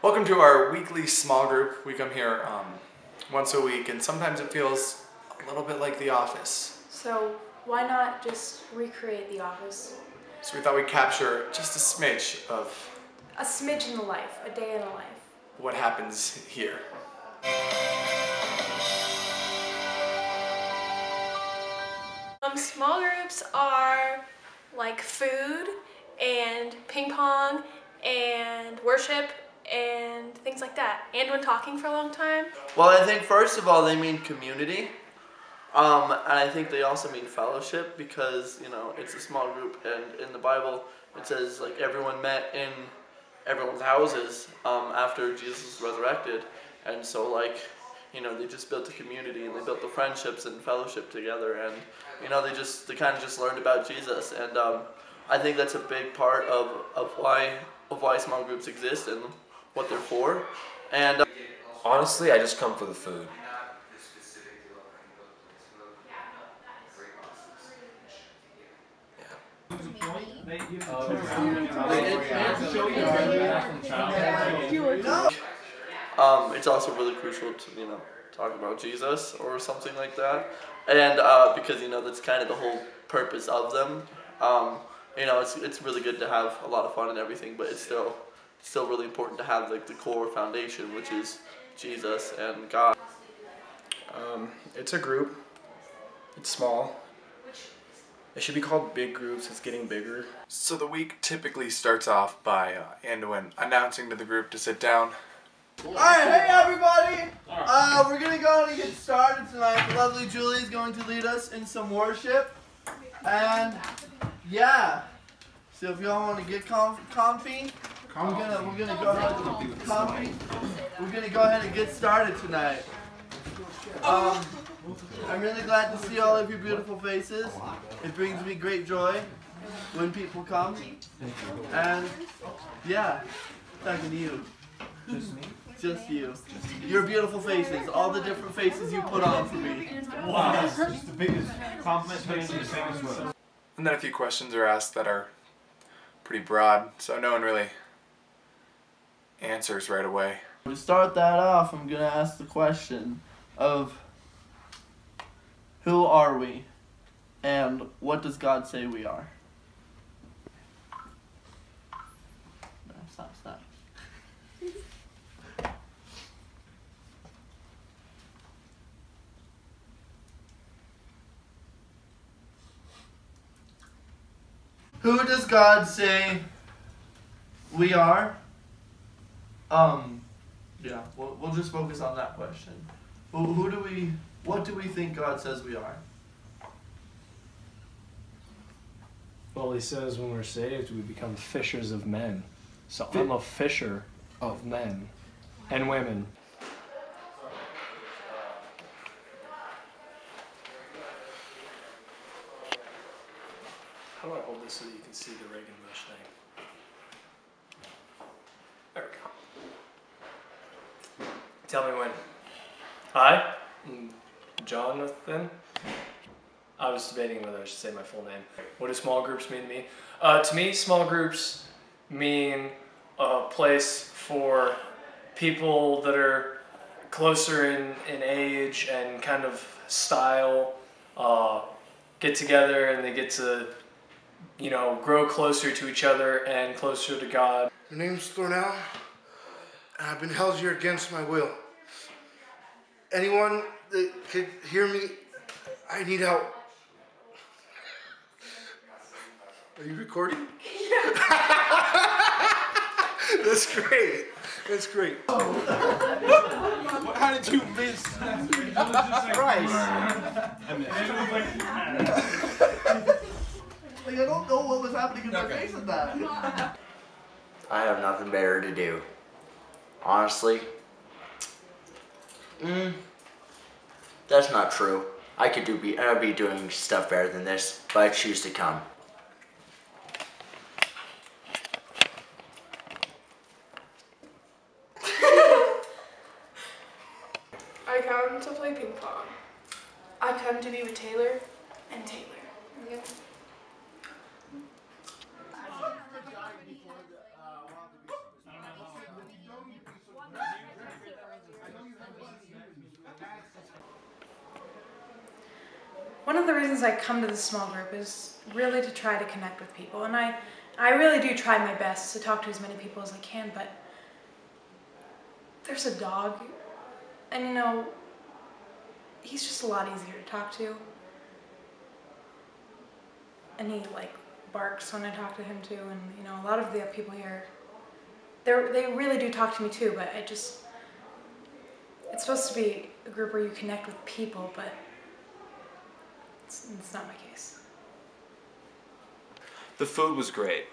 Welcome to our weekly small group. We come here once a week, and sometimes it feels a little bit like The Office. So why not just recreate The Office? So we thought we'd capture just a smidge of A smidge in the life, a day in the life. what happens here. Small groups are like food and ping pong and worship and things like that. And when talking for a long time. Well, I think first of all they mean community, and I think they also mean fellowship because it's a small group, and in the Bible it says like everyone met in everyone's houses after Jesus was resurrected, and so they just built a community and they built the friendships and fellowship together, and they kind of just learned about Jesus, and I think that's a big part of why small groups exist and what they're for. And honestly, I just come for the food. It's also really crucial to talk about Jesus or something like that, and because that's kind of the whole purpose of them. It's really good to have a lot of fun and everything, but it's still really important to have like the core foundation, which is Jesus and God. It's a group. It's small. It should be called big groups. It's getting bigger. So the week typically starts off by Anduin announcing to the group to sit down. Alright, hey everybody! We're gonna go ahead and get started tonight. The lovely Julie is going to lead us in some worship. And yeah. So if y'all want to get comfy, we're gonna go ahead and comfy. We're gonna go ahead and get started tonight. I'm really glad to see all of your beautiful faces. It brings me great joy when people come. And yeah, talking to you. Just me? Just you. Your beautiful faces. All the different faces you put on for me. Wow, that's the biggest compliment to the famous world. And then a few questions are asked that are pretty broad, so no one really answers right away. To start that off, I'm going to ask the question of who are we and what does God say we are? No, stop. Who does God say we are? Yeah, we'll just focus on that question. What do we think God says we are? Well, he says when we're saved, we become fishers of men. So I'm a fisher of men and women. How do I hold this so that you can see the Reagan Bush thing? There we go. Tell me when. Hi, I'm Jonathan. I was debating whether I should say my full name. What do small groups mean to me? To me, small groups mean a place for people that are closer in age and kind of style, get together and they get to grow closer to each other and closer to God. My name's Thornell, and I've been held here against my will. Anyone that could hear me, I need help. Are you recording? Yeah. That's great. That's great. How did you miss? Christ. I don't know what was happening in my face at that. I have nothing better to do. Honestly, that's not true. I could be doing stuff better than this, but I choose to come. I come to play ping pong. I come to be with Taylor and Taylor. One of the reasons I come to this small group is really to try to connect with people, and I really do try my best to talk to as many people as I can, but there's a dog, and you know, he's just a lot easier to talk to, and he like barks when I talk to him too, and you know, a lot of the people here, they really do talk to me too, but it's supposed to be a group where you connect with people, but it's not my case. The food was great.